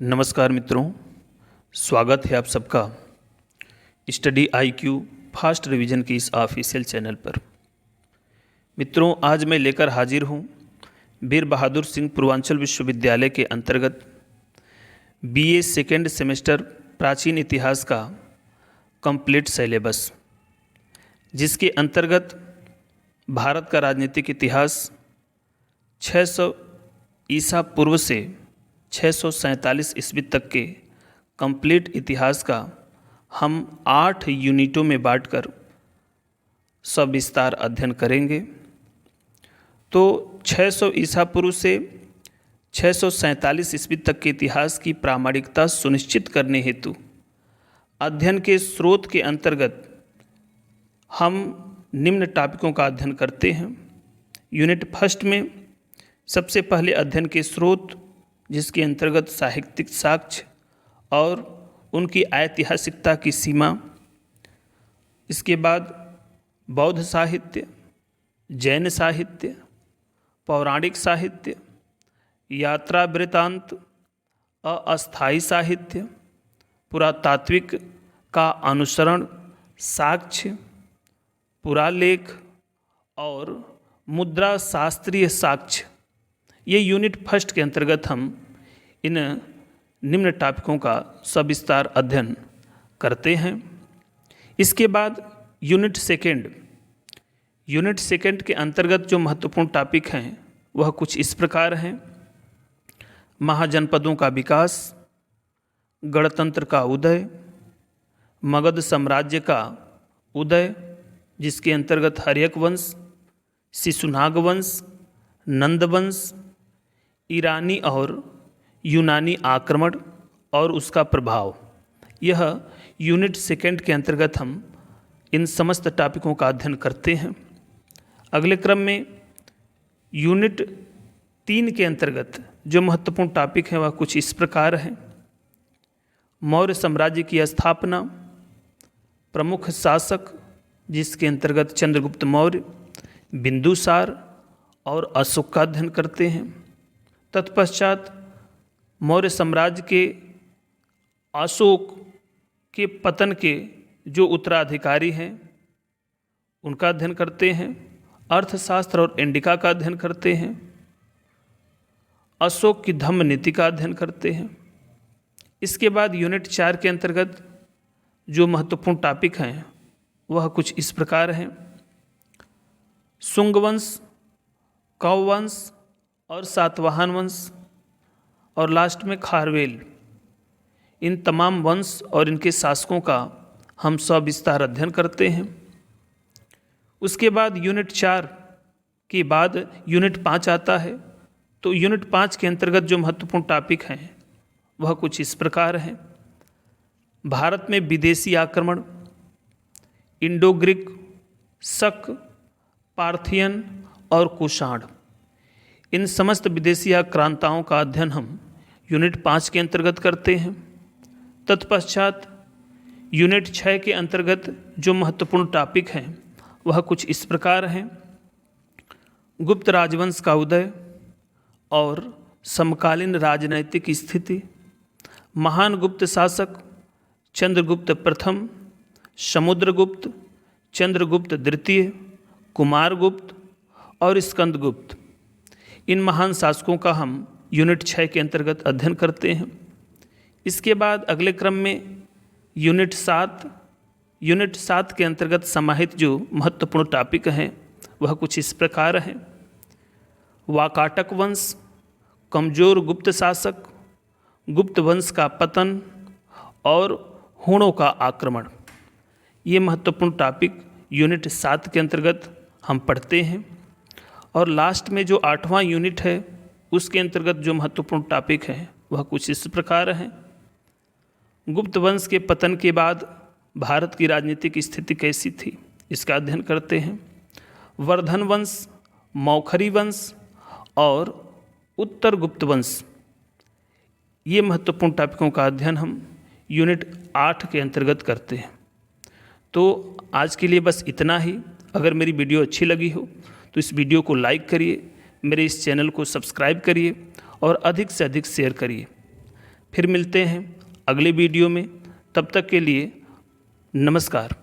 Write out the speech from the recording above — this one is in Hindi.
नमस्कार मित्रों, स्वागत है आप सबका स्टडी IQ फास्ट रिवीजन की इस ऑफिशियल चैनल पर। मित्रों, आज मैं लेकर हाजिर हूँ वीर बहादुर सिंह पूर्वांचल विश्वविद्यालय के अंतर्गत BA सेकेंड सेमेस्टर प्राचीन इतिहास का कंप्लीट सिलेबस, जिसके अंतर्गत भारत का राजनीतिक इतिहास 600 ईसा पूर्व से 647 ईस्वी तक के कंप्लीट इतिहास का हम 8 यूनिटों में बांटकर सविस्तार अध्ययन करेंगे। तो 600 ईसा पूर्व से 647 ईस्वी तक के इतिहास की प्रामाणिकता सुनिश्चित करने हेतु अध्ययन के स्रोत के अंतर्गत हम निम्न टॉपिकों का अध्ययन करते हैं। यूनिट फर्स्ट में सबसे पहले अध्ययन के स्रोत, जिसके अंतर्गत साहित्यिक साक्ष्य और उनकी ऐतिहासिकता की सीमा, इसके बाद बौद्ध साहित्य, जैन साहित्य, पौराणिक साहित्य, यात्रा वृत्तांत, अस्थायी साहित्य, पुरातात्विक का अनुसरण, साक्ष्य, पुरालेख और मुद्रा शास्त्रीय साक्ष्य, ये यूनिट फर्स्ट के अंतर्गत हम इन निम्न टॉपिकों का सविस्तार अध्ययन करते हैं। इसके बाद यूनिट सेकेंड के अंतर्गत जो महत्वपूर्ण टॉपिक हैं वह कुछ इस प्रकार हैं। महाजनपदों का विकास, गणतंत्र का उदय, मगध साम्राज्य का उदय, जिसके अंतर्गत हर्यक वंश, शिशुनाग वंश, नंद वंश, ईरानी और यूनानी आक्रमण और उसका प्रभाव, यह यूनिट सेकेंड के अंतर्गत हम इन समस्त टॉपिकों का अध्ययन करते हैं। अगले क्रम में यूनिट 3 के अंतर्गत जो महत्वपूर्ण टॉपिक हैं वह कुछ इस प्रकार हैं। मौर्य साम्राज्य की स्थापना, प्रमुख शासक, जिसके अंतर्गत चंद्रगुप्त मौर्य, बिंदुसार और अशोक का अध्ययन करते हैं। तत्पश्चात मौर्य साम्राज्य के अशोक के पतन के जो उत्तराधिकारी हैं उनका अध्ययन करते हैं। अर्थशास्त्र और इंडिका का अध्ययन करते हैं। अशोक की धम्म नीति का अध्ययन करते हैं। इसके बाद यूनिट 4 के अंतर्गत जो महत्वपूर्ण टॉपिक हैं वह कुछ इस प्रकार हैं। शुंग वंश, कौ वंश और सातवाहन वंश और लास्ट में खारवेल, इन तमाम वंश और इनके शासकों का हम सविस्तार अध्ययन करते हैं। उसके बाद यूनिट 4 के बाद यूनिट 5 आता है। तो यूनिट 5 के अंतर्गत जो महत्वपूर्ण टॉपिक हैं वह कुछ इस प्रकार हैं। भारत में विदेशी आक्रमण, इंडो ग्रीक, शक, पार्थियन और कुषाण, इन समस्त विदेशी आक्रांताओं का अध्ययन हम यूनिट 5 के अंतर्गत करते हैं। तत्पश्चात यूनिट 6 के अंतर्गत जो महत्वपूर्ण टॉपिक हैं वह कुछ इस प्रकार हैं। गुप्त राजवंश का उदय और समकालीन राजनैतिक स्थिति, महान गुप्त शासक चंद्रगुप्त प्रथम, समुद्रगुप्त, चंद्रगुप्त द्वितीय, कुमारगुप्त और स्कंदगुप्त, इन महान शासकों का हम यूनिट 6 के अंतर्गत अध्ययन करते हैं। इसके बाद अगले क्रम में यूनिट 7 के अंतर्गत समाहित जो महत्वपूर्ण टॉपिक हैं वह कुछ इस प्रकार हैं। वाकाटक वंश, कमजोर गुप्त शासक, गुप्त वंश का पतन और हूणों का आक्रमण, ये महत्वपूर्ण टॉपिक यूनिट 7 के अंतर्गत हम पढ़ते हैं। और लास्ट में जो 8वां यूनिट है उसके अंतर्गत जो महत्वपूर्ण टॉपिक है वह कुछ इस प्रकार हैं। गुप्त वंश के पतन के बाद भारत की राजनीतिक स्थिति कैसी थी, इसका अध्ययन करते हैं। वर्धन वंश, मौखरी वंश और उत्तर गुप्त वंश, ये महत्वपूर्ण टॉपिकों का अध्ययन हम यूनिट 8 के अंतर्गत करते हैं। तो आज के लिए बस इतना ही। अगर मेरी वीडियो अच्छी लगी हो तो इस वीडियो को लाइक करिए, मेरे इस चैनल को सब्सक्राइब करिए और अधिक से अधिक शेयर करिए। फिर मिलते हैं अगले वीडियो में। तब तक के लिए नमस्कार।